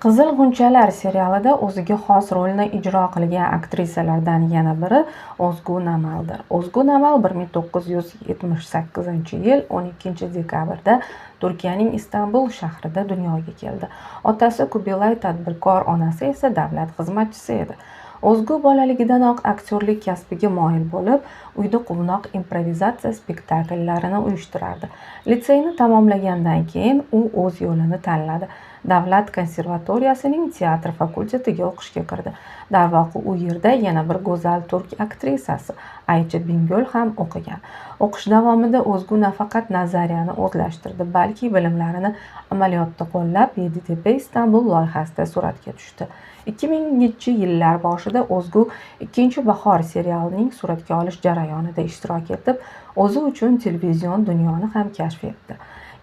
Qizil g'unchalar serialida o'ziga xos rolni ijro qilgan aktrisalardan yana biri Ozgu Namaldir. Ozgu Namal 1978-yil 12-dekabrda Turkiyaning Istanbul shahrida dunyoga keldi. Otasi Kubilay tadbirkor, onasi esa davlat xizmatchisi edi. Ozgu bolaligidanoq aktyorlik kasbiga moyil bo'lib, uyda quvnoq improvizatsiya spektakllarini uyushtirardi. Litseyni tamomlagandan keyin u o'z yo'lini tanladi. Davlat konservatoriyasining teatr fakultetiga o'qishga kirdi. Darvoqe, u yerda yana bir go'zal turk aktrisasi Aycha Bingöl ham o'qigan. O'qish davomida Ozgu nafaqat nazariyani o'zlashtirdi, balki bilimlarini amaliyotda qo'llab, Yeditepe Istanbul loyihasida suratga tushdi. 2000-yillar boshida Ozgu Ikkinchi bahor serialining suratga olish jarayonida ishtirok etib, o'zi uchun televizion dunyoni ham kashf etdi.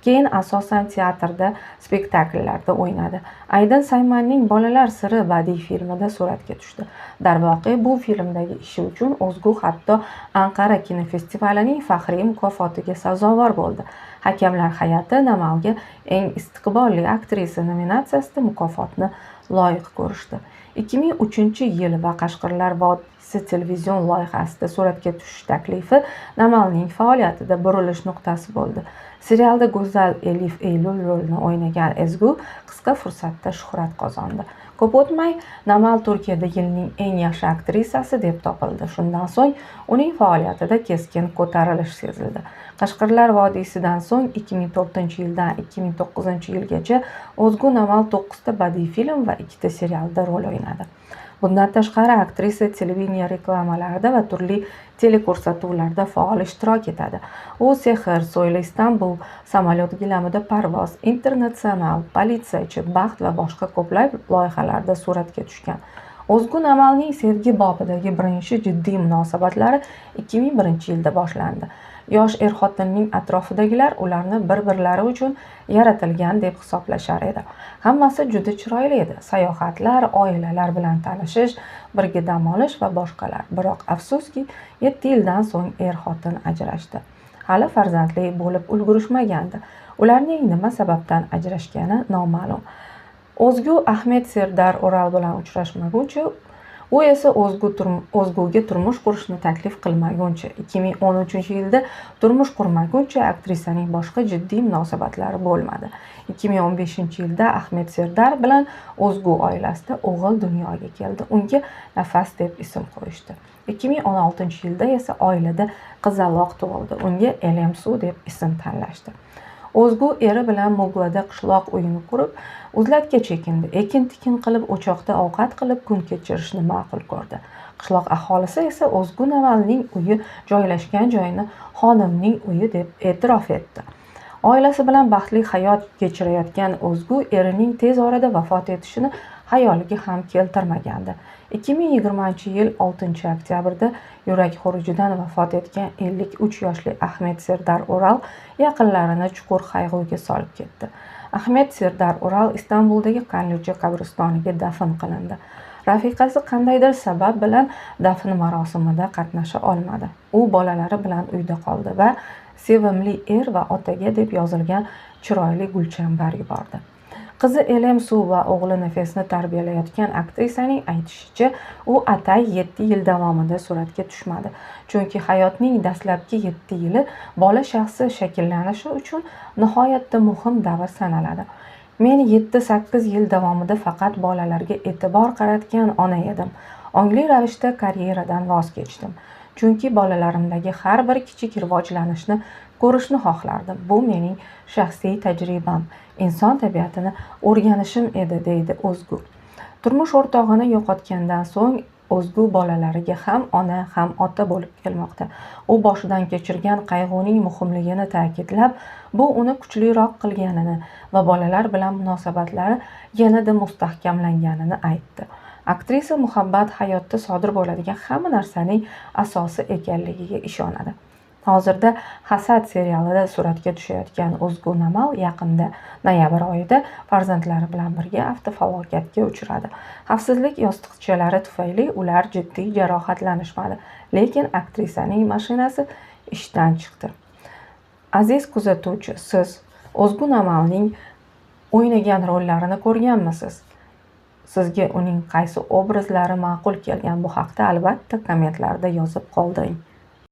Keyin asosan teatrda, spektakllarda o'ynadi. Aydin Saymanning Bolalar siri badiiy filmida suratga tushdi. Darvoqe, bu filmdagi ishi uchun Ozgu hatto Anqara kinofestivalining faxriy mukofotiga sazovor bo'ldi. Hakamlar hay'ati Namalga eng istiqbolli aktrisa nominatsiyasida mukofotni loyiq ko'rishdi. 2003-yil va Qashqarlar vodiysi televizion loyihasida suratga tushish taklifi Namalning faoliyatida burilish nuqtasi bo'ldi. Serialda go'zal Elif Eylul rolini o'ynagan Ezgu qisqa fursatda shuhrat qozondi. Ko'p o'tmay Namal Turkiyada yilning eng yaxshi aktrisasi deb topildi. Shundan so'ng uning faoliyatida keskin ko'tarilish sezildi. Qashqarlar vodiysidan so'ng 2004-yildan 2009-yilgacha Ozgu Namal 9 ta badiiy film va 2 ta serialda rol o'ynadi. Bundan tashqari aktrisa televideniye reklamalarida va turli teleko'rsatuvlarda faol ishtirok etadi. U Sehr, So'yla Istanbul, Samolyot gilamida parvoz, Internatsional, Politsiyachi, Baxt va boshqa ko'plab loyihalarda suratga tushgan. Ozgu Namalning sevgi bobidagi birinchi jiddiy munosabatlari 2001-yilda boshlandi. Yosh er-xotinning atrofidagilar ularni bir-birlari uchun yaratilgan deb hisoblashar edi. Hammasi juda chiroyli edi. Sayohatlar, oilalar bilan tanishish, birga dam olish va boshqalar. Biroq afsuski, 7 yildan so'ng er-xotin ajrashdi. Hali farzandli bo'lib ulgurishmagandi. Ularning nima sababdan ajrashgani noma'lum. Ozgu Ahmet Serdar Oral bilan uchrashmaguncha, u esa Ozguga turmush qurishni taklif qilmaguncha, 2013-yilda turmush qurmaguncha aktrisaning boshqa jiddiy munosabatlari bo'lmadi. 2015-yilda Ahmet Serdar bilan Ozgu oilasida o'g'il dunyoga keldi. Unga Nafas deb ism qo'yishdi. 2016-yilda esa oilada qizaloq tug'ildi. Unga Elemsu deb ism tanlashdi. Ozgu eri bilan Muglada qishloq uyini qurib, uzlatga chekindi. Ekin-tikin qilib, o'choqda ovqat qilib kun kechirishni ma'qul ko'rdi. Qishloq aholisi esa Ozgu Namalning uyi joylashgan joyini xonimning uyi deb e'tirof etdi. Oilasi bilan baxtli hayot kechirayotgan Ozgu erining tez orada vafot etishini xayoliga ham keltirmagandi. 2020-yil 6-oktyabrda yurak xurujidan vafot etgan 53 yoshli Ahmet Serdar Oral yaqinlarini chuqur qayg'uga solib ketdi. Ahmet Serdar Oral Istanbuldagi Qanlicha qabristoniga dafn qilindi. Rafiqasi qandaydir sabab bilan dafn marosimida qatnasha olmadi. U bolalari bilan uyda qoldi va sevimli er va otaga deb yozilgan chiroyli gulchambar yubordi. Qizi Elemsu va o'g'li Nafesni tarbiyalayotgan aktrisaning aytishicha, u atay 7 yil davomida suratga tushmadi. Chunki hayotning dastlabki 7 yili bola shaxsi shakllanishi uchun nihoyatda muhim davr sanaladi. Men 7-8 yil davomida faqat bolalarga e'tibor qaratgan ona edim. Ongli ravishda karyeradan voz kechdim. Chunki bolalarimdagi har bir kichik rivojlanishni ko'rishni xohlardim. Bu mening shaxsiy tajribam, inson tabiatini o'rganishim edi, deydi Ozgu. Turmush o'rtog'ini yo'qotgandan so'ng Ozgu bolalariga ham ona, ham ota bo'lib kelmoqda. U boshidan kechirgan qayg'uning muhimligini ta'kidlab, bu uni kuchliroq qilganini va bolalar bilan munosabatlari yanada mustahkamlanganini aytdi. Aktrisa muhabbat hayotda sodir bo'ladigan hamma narsaning asosi ekanligiga ishonadi. Hozirda Hasad serialida suratga tushayotgan Ozgu Namal yaqinda noyabr oyida farzandlari bilan birga avtofalokatga uchradi. Xavfsizlik yostiqchalari tufayli ular jiddiy jarohatlanishmadi, lekin aktrisaning mashinasi ishdan chiqdi. Aziz kuzatuvchi, siz Ozgu Namalning o'ynagan rollarini ko'rganmisiz? Sizga uning qaysi obrazlari ma'qul kelgan? Bu haqda albatta kommentlarda yozib qoldiring.